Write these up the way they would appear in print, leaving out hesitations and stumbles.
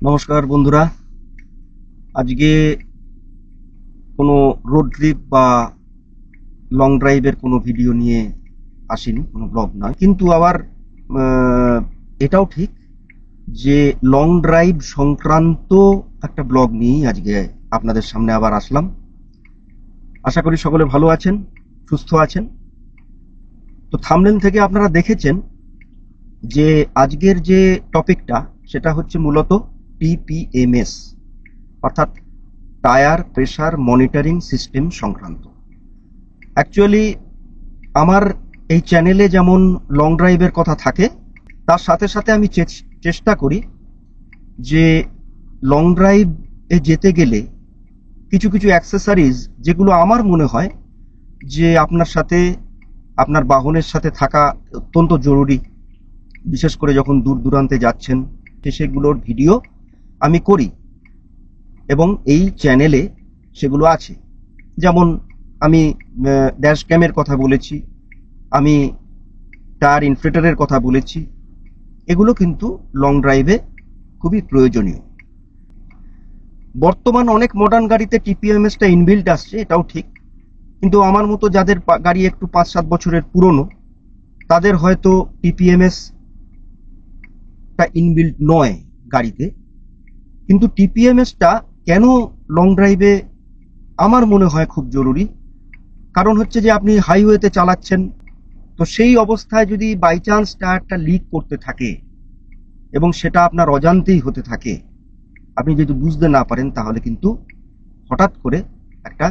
নমস্কার বন্ধুরা, আজকে কোনো রোড ট্রিপ বা লং ড্রাইভের কোনো ভিডিও নিয়ে আসিনি, কোনো ব্লগ নয়। কিন্তু আবার এটাও ঠিক যে লং ড্রাইভ সংক্রান্ত একটা ব্লগ নিয়েই আজকে আপনাদের সামনে আবার আসলাম। আশা করি সকলে ভালো আছেন, সুস্থ আছেন। তো থাম্বনেল থেকে আপনারা দেখেছেন যে আজকের যে টপিকটা সেটা হচ্ছে মূলত টিপিএমএস, অর্থাৎ টায়ার প্রেসার মনিটরিং সিস্টেম সংক্রান্ত। অ্যাকচুয়ালি আমার এই চ্যানেলে যেমন লং ড্রাইভের কথা থাকে, তার সাথে সাথে আমি চেষ্টা করি যে লং ড্রাইভে যেতে গেলে কিছু কিছু অ্যাক্সেসরিজ যেগুলো আমার মনে হয় যে আপনার সাথে, আপনার বাহনের সাথে থাকা অত্যন্ত জরুরি, বিশেষ করে যখন দূর দূরান্তে যাচ্ছেন, সেগুলোর ভিডিও আমি করি এবং এই চ্যানেলে সেগুলো আছে। যেমন আমি ড্যাশ ক্যামের কথা বলেছি, আমি টায়ার ইনফ্লেটরের কথা বলেছি। এগুলো কিন্তু লং ড্রাইভে খুবই প্রয়োজনীয়। বর্তমান অনেক মডার্ন গাড়িতে টিপিএমএসটা ইনবিল্ট আসছে, এটাও ঠিক। কিন্তু আমার মতো যাদের গাড়ি একটু 5-7 বছরের পুরনো, তাদের হয়তো টিপিএমএসটা ইনবিল্ট নয় গাড়িতে। কিন্তু টিপিএমএসটা কেন লং ড্রাইভে আমার মনে হয় খুব জরুরি, কারণ হচ্ছে যে আপনি হাইওয়েতে চালাচ্ছেন, তো সেই অবস্থায় যদি বাই চান্স টায়ারটা লিক করতে থাকে এবং সেটা আপনার অজান্তেই হতে থাকে, আপনি যদি বুঝতে না পারেন, তাহলে কিন্তু হঠাৎ করে একটা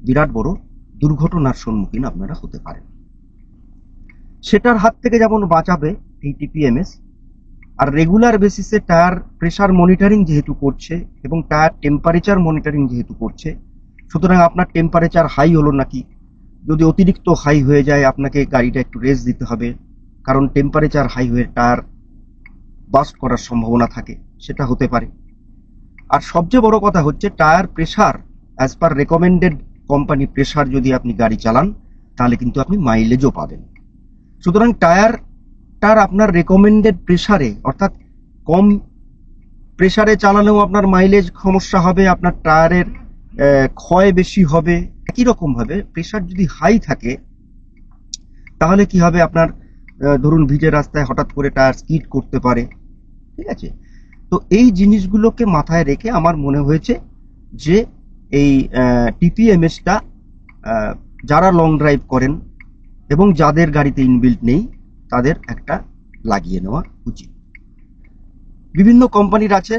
বিরাট বড় দুর্ঘটনার সম্মুখীন আপনারা হতে পারেন। সেটার হাত থেকে যেমন বাঁচাবে এই টিপিএমএস, আর রেগুলার বেসিসে টায়ার প্রেসার মনিটরিং যেহেতু করছে এবং টায়ার টেম্পারেচার মনিটরিং যেহেতু করছে, সুতরাং আপনার টেম্পারেচার হাই হলো নাকি, যদি অতিরিক্ত হাই হয়ে যায় আপনাকে গাড়িটা একটু রেস্ট দিতে হবে, কারণ টেম্পারেচার হাই হয়ে টায়ার বাস্ট করার সম্ভাবনা থাকে, সেটা হতে পারে। আর সবচেয়ে বড় কথা হচ্ছে tyre pressure as per recommended company pressure যদি আপনি গাড়ি চালান, তাহলে কিন্তু আপনি মাইলেজও পাবেন। সুতরাং টায়ারটার আপনার রেকমেন্ডেড প্রেসারে, অর্থাৎ কম প্রেসারে চালালেও আপনার মাইলেজ সমস্যা হবে, আপনার টায়ারের ক্ষয় বেশি হবে। একই রকম ভাবে প্রেসার যদি হাই থাকে, তাহলে কি হবে, আপনার ধরুন ভিজে রাস্তায় হঠাৎ করে টায়ার স্কিড করতে পারে, ঠিক আছে? তো এই জিনিসগুলোকে মাথায় রেখে আমার মনে হয়েছে যে এই টিপিএমএসটা যারা লং ড্রাইভ করেন এবং যাদের গাড়িতে ইনবিল্ট নেই, তাদের একটা লাগিয়ে নেওয়া উচিত। বিভিন্ন কোম্পানির আছে,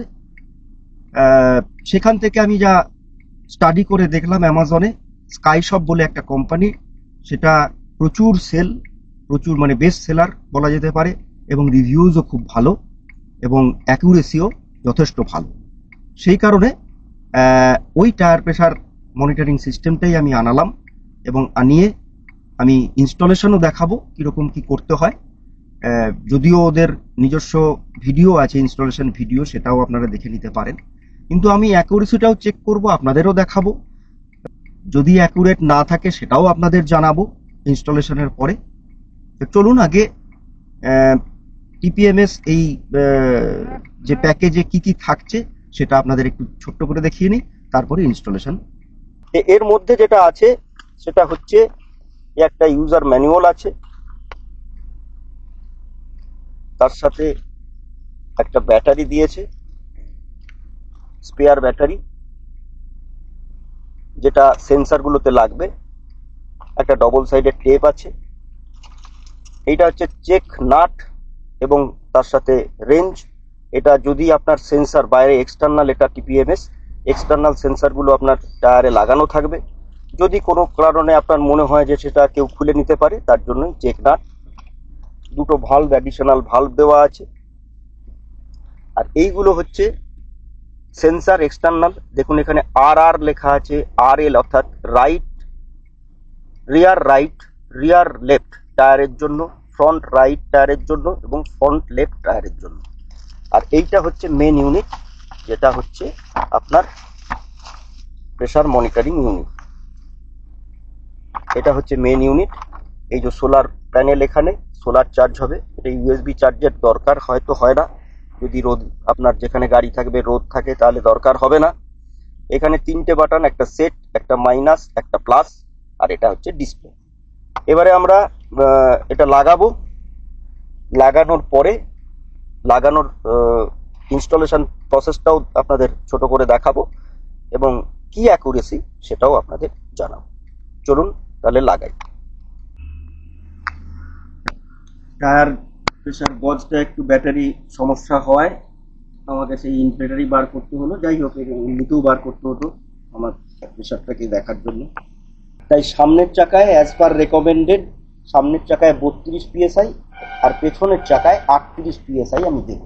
সেখান থেকে আমি যা স্টাডি করে দেখলাম, অ্যামাজনে স্কাইশপ বলে একটা কোম্পানি, সেটা প্রচুর মানে বেস্ট সেলার বলা যেতে পারে, এবং রিভিউজও খুব ভালো এবং অ্যাকুরেসিও যথেষ্ট ভালো। সেই কারণে ওই টায়ার প্রেসার মনিটরিং সিস্টেমটাই আমি আনালাম এবং আনিয়ে আমি ইনস্টলেশনও দেখাবো কীরকম কি করতে হয়। যদিও ওদের নিজস্ব ভিডিও আছে, ইনস্টলেশন ভিডিও, সেটাও আপনারা দেখে নিতে পারেন। কিন্তু আমি অ্যাকুরেসিটাও চেক করব, আপনাদেরও দেখাবো। যদি অ্যাকুরেট না থাকে সেটাও আপনাদের জানাবো ইনস্টলেশনের পরে। তো চলুন আগে টিপিএমএস এই যে প্যাকেজে কি কি থাকছে সেটা আপনাদের একটু ছোট্ট করে দেখিয়ে নিই, তারপরে ইনস্টলেশন। এর মধ্যে যেটা আছে সেটা হচ্ছে একটা ইউজার ম্যানুয়াল আছে, তার সাথে একটা ব্যাটারি দিয়েছে, স্পেয়ার ব্যাটারি, যেটা সেন্সারগুলোতে লাগবে। একটা ডবল সাইডের টেপ আছে। এইটা হচ্ছে চেক নাট এবং তার সাথে রেঞ্জ। এটা যদি আপনার সেন্সার বাইরে এক্সটার্নাল, এটা টিপিএমএস এক্সটার্নাল সেন্সারগুলো আপনার টায়ারে লাগানো থাকবে। যদি কোনো কারণে আপনার মনে হয় যে সেটা কেউ খুলে নিতে পারে, তার জন্যই চেক নাট। দুটো ভাল্ব, অ্যাডিশনাল ভাল্ব দেওয়া আছে। আর এইগুলো হচ্ছে সেন্সার এক্সটার্নাল। দেখুন এখানে আর লেখা আছে, RL অর্থাৎ রিয়ার লেফট টায়ারের জন্য, ফ্রন্ট রাইট টায়ারের জন্য এবং ফ্রন্ট লেফট টায়ারের জন্য। আর এইটা হচ্ছে মেন ইউনিট, যেটা হচ্ছে আপনার প্রেসার মনিটরিং ইউনিট। এটা হচ্ছে মেন ইউনিট। এই যে সোলার প্যানেল, এখানে সোলার চার্জ হবে। এটা ইউএসবি চার্জের দরকার হয়তো হয় না, যদি রোদ আপনার যেখানে গাড়ি থাকবে রোদ থাকে তাহলে দরকার হবে না। এখানে 3টে বাটন, একটা সেট, একটা মাইনাস, একটা প্লাস, আর এটা হচ্ছে ডিসপ্লে। এবারে আমরা এটা লাগাবো। লাগানোর পরে লাগানোর ইনস্টলেশন প্রসেসটাও আপনাদের ছোট করে দেখাবো এবং কি অ্যাকুরেসি সেটাও আপনাদের জানাবো। চলুন তাহলে লাগাই। টায়ার প্রেসার গজটা একটু ব্যাটারি সমস্যা হওয়ায় আমাকে সেই ব্যাটারি বার করতে হলো। যাই হোক, এমনিতেও বার করতে হতো আমার প্রেসারটাকে দেখার জন্য। তাই সামনের চাকায় অ্যাজ পার রেকমেন্ডেড সামনের চাকায় 32 PSI আর পেছনের চাকায় 38 PSI আমি দেব।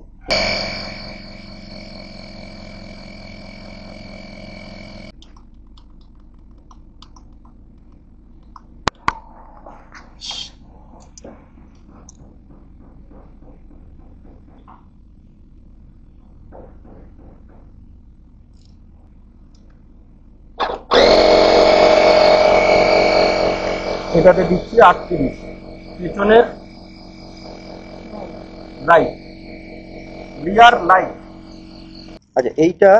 এটাতে দিচ্ছি 38, পেছনের লাইট, রিয়ার লাইট। আচ্ছা, এইটা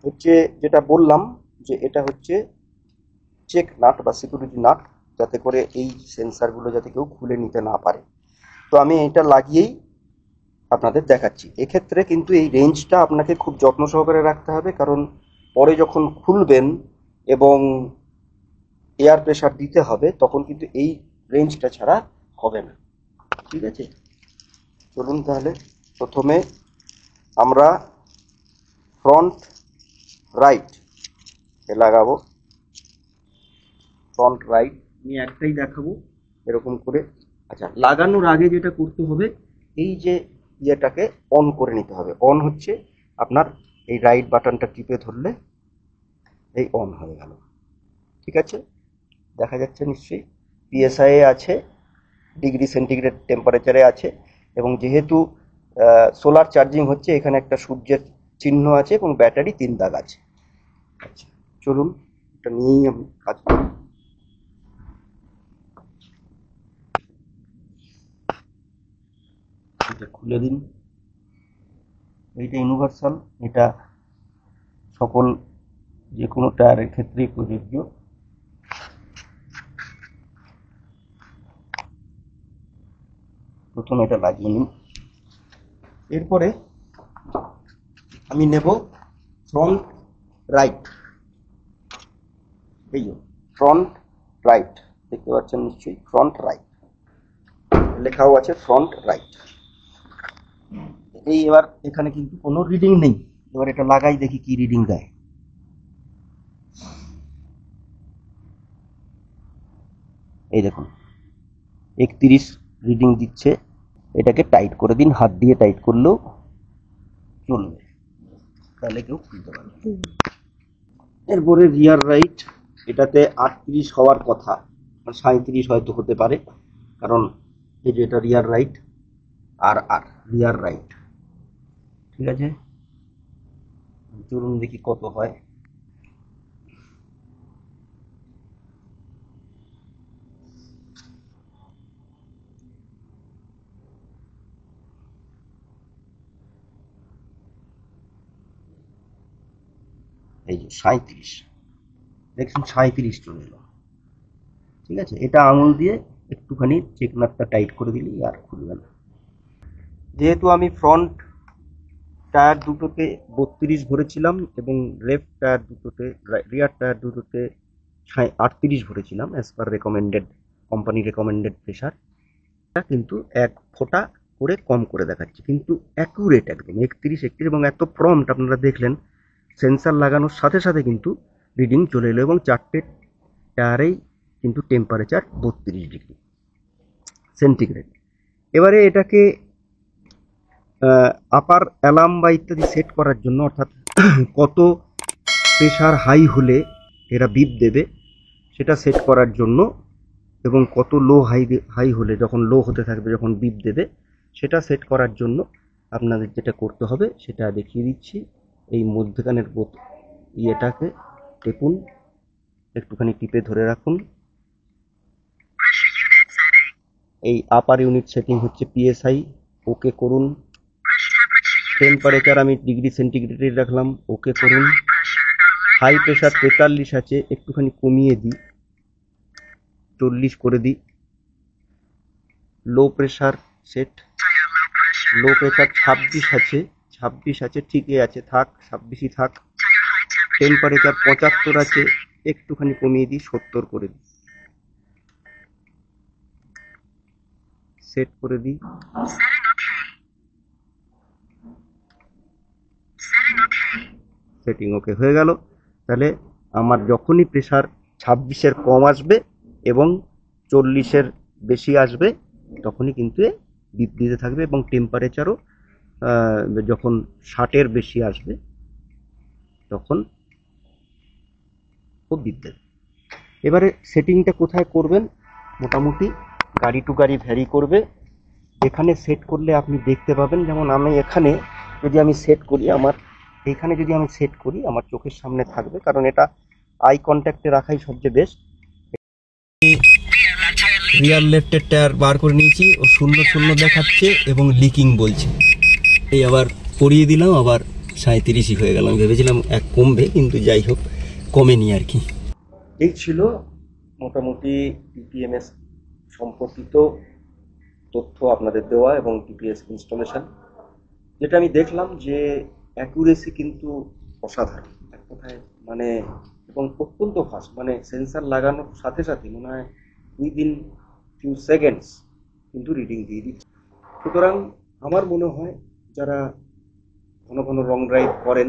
হচ্ছে যেটা বললাম যে এটা হচ্ছে চেক নাট বা সিকিউরিটি নাট, যাতে করে এই সেন্সারগুলো যাতে কেউ খুলে নিতে না পারে। তো আমি এটা লাগিয়েই আপনাদের দেখাচ্ছি। এক্ষেত্রে কিন্তু এই রেঞ্জটা আপনাকে খুব যত্ন সহকারে রাখতে হবে, কারণ পরে যখন খুলবেন এবং এয়ার প্রেসার দিতে হবে তখন কিন্তু এই রেঞ্জটা ছাড়া হবে না। ঠিক আছে, চলুন তাহলে প্রথমে আমরা ফ্রন্ট রাইট লাগাবো। ফ্রন্ট রাইট আমি একটাই দেখাবো এরকম করে। আচ্ছা, লাগানোর আগে যেটা করতে হবে, এই যে ইয়েটাকে অন করে নিতে হবে। অন হচ্ছে আপনার এই রাইট বাটনটা টিপে ধরলে এই অন হয়ে গেল। ঠিক আছে, দেখা যাচ্ছে নিশ্চয়ই। পিএসআই আছে, ডিগ্রি সেন্টিগ্রেড টেম্পারেচারে আছে, এবং যেহেতু সোলার চার্জিং হচ্ছে এখানে একটা সূর্যের চিহ্ন আছে এবং ব্যাটারি 3 দাগ আছে। আচ্ছা, চলুন এটা নিয়েই আমি কাজ করি। এটা খুলে দিন। এইটা ইউনিভার্সাল, এটা সকল যে কোনো টায়ারের ক্ষেত্রেই প্রযোজ্য। প্রথমে এটা লাগিয়ে নিন। এরপরে আমি নেব ফ্রন্ট রাইট। এই ফ্রন্ট রাইট দেখতে পাচ্ছেন নিশ্চয়ই, ফ্রন্ট রাইট লেখাও আছে, ফ্রন্ট রাইট। এই এবার এখানে কিন্তু কোনো রিডিং নেই। এবার এটা লাগাই, দেখি কি রিডিং দেয়। এই দেখুন 31 রিডিং দিচ্ছে। এটাকে টাইট করে দিন, হাত দিয়ে টাইট করলেও চলবে, তাহলে কেউ খুলতে পারবে। এরপরে রিয়ার রাইট, এটাতে 38 হওয়ার কথা, 37 হয়তো হতে পারে, কারণ এই যে এটা রিয়ার রাইট আর রিয়ার রাইট। ঠিক আছে, চলুন দেখি কত হয়। এই যে 37 দেখছেন, 37 চলে এলো। ঠিক আছে, এটা আঙুল দিয়ে একটুখানি চেক নাটটা টাইট করে দিলেই আর খুলবে না। যেহেতু আমি ফ্রন্ট টায়ার দুটোতে 32 ভরেছিলাম এবং লেফট টায়ার দুটোতে, রিয়ার টায়ার দুটোতে 38 ভরেছিলাম as per recommended, company recommended pressure, কিন্তু এক ফোঁটা করে কম করে দেখাচ্ছে, কিন্তু অ্যাকুরেট একদম 31 এবং এত প্রম্পট। আপনারা দেখলেন সেন্সার লাগানোর সাথে সাথে কিন্তু রিডিং চলে এলো এবং 4টে টায়ারেই কিন্তু টেম্পারেচার 32 ডিগ্রি সেন্টিগ্রেড। এবারে এটাকে আপার অ্যালার্ম বা ইত্যাদি সেট করার জন্য, অর্থাৎ কত প্রেশার হাই হলে এরা বিপ দেবে সেটা সেট করার জন্য, এবং কত লো হাই হলে, যখন লো হতে থাকবে যখন বিপ দেবে, সেটা সেট করার জন্য আপনাদের যেটা করতে হবে সেটা দেখিয়ে দিচ্ছি। এই মধ্যখানের ইয়েটাকে টেপুন, একটুখানি টিপে ধরে রাখুন। এই আপার ইউনিট সেটিং হচ্ছে পিএসআই, ওকে করুন। টেম্পারেচার আমি ডিগ্রি সেন্টিগ্রেডে রাখলাম, ওকে করুন। হাই প্রেশার 43 আছে, একটুখানি কমিয়ে দিই, 40 করে দিই। Low pressure set, low pressure 26 আছে, 26 আছে, ঠিকই আছে, থাক 26ই থাক। টেম্পারেচার 75 আছে, একটুখানি কমিয়ে দিই, 70 করে দিই, সেট করে দিই। সেটিং ওকে হয়ে গেল। তাহলে আমার যখনই প্রেশার 26-এর কম আসবে এবং 40-এর বেশি আসবে তখনই কিন্তু বিপ দিতে থাকবে, এবং টেম্পারেচারও যখন 60-এর বেশি আসবে তখন ও বিপ দেবে। এবারে সেটিংটা কোথায় করবেন, মোটামুটি গাড়ি টু গাড়ি ভ্যারি করবে। এখানে সেট করলে আপনি দেখতে পাবেন, যেমন আমি এখানে যদি আমি সেট করি, আমার এইখানে যদি আমি সেট করি আমার চোখের সামনে থাকবে, কারণ এটা আই কন্ট্যাক্টে রাখাই সবচেয়ে বেস্ট। রিয়ার লেফটের টায়ার বার করে নিয়েছি, ও 0 দেখাচ্ছে এবং লিকিং বলছে। এই আবার পরিয়ে দিলাম, আবার 37ই হয়ে গেলাম। ভেবেছিলাম এক কমবে, কিন্তু যাই হোক কমেনি আর কি। এই ছিল মোটামুটি টিপিএমএস সম্পর্কিত তথ্য আপনাদের দেওয়া এবং টিপিএস ইনস্টলেশন। যেটা আমি দেখলাম যে অ্যাকুরেসি কিন্তু অসাধারণ, এক কথায় মানে, এবং অত্যন্ত ফাস্ট, মানে সেন্সার লাগানোর সাথে সাথে মনে হয় উইদিন ফিউ সেকেন্ডস কিন্তু রিডিং দিয়ে দিচ্ছে। সুতরাং আমার মনে হয় যারা ঘন ঘন লং ড্রাইভ করেন,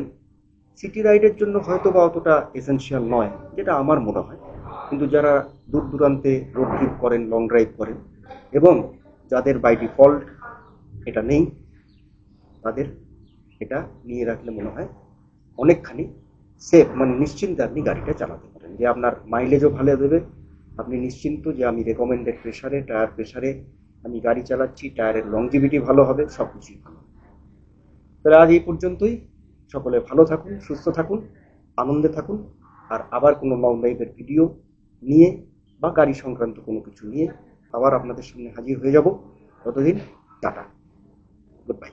সিটি রাইডের জন্য হয়তো বা অতটা এসেনশিয়াল নয়, যেটা আমার মনে হয়, কিন্তু যারা দূর দূরান্তে রোড ট্রিপ করেন, লং ড্রাইভ করেন, এবং যাদের বাই ডিফল্ট এটা নেই, তাদের এটা নিয়ে রাখলে মনে হয় অনেকখানি সেফ, মানে নিশ্চিন্তে আপনি গাড়িটা চালাতে পারেন, যে আপনার মাইলেজও ভালো দেবে, আপনি নিশ্চিন্ত যে আমি রেকমেন্ডেড প্রেসারে, টায়ার প্রেসারে আমি গাড়ি চালাচ্ছি, টায়ারের লংজিভিটি ভালো হবে, সব কিছুই ভালো। তাহলে আজ এই পর্যন্তই। সকলে ভালো থাকুন, সুস্থ থাকুন, আনন্দে থাকুন। আর আবার কোনো লং ড্রাইভের ভিডিও নিয়ে বা গাড়ি সংক্রান্ত কোনো কিছু নিয়ে আবার আপনাদের সামনে হাজির হয়ে যাব। ততদিন টাটা, গুড বাই।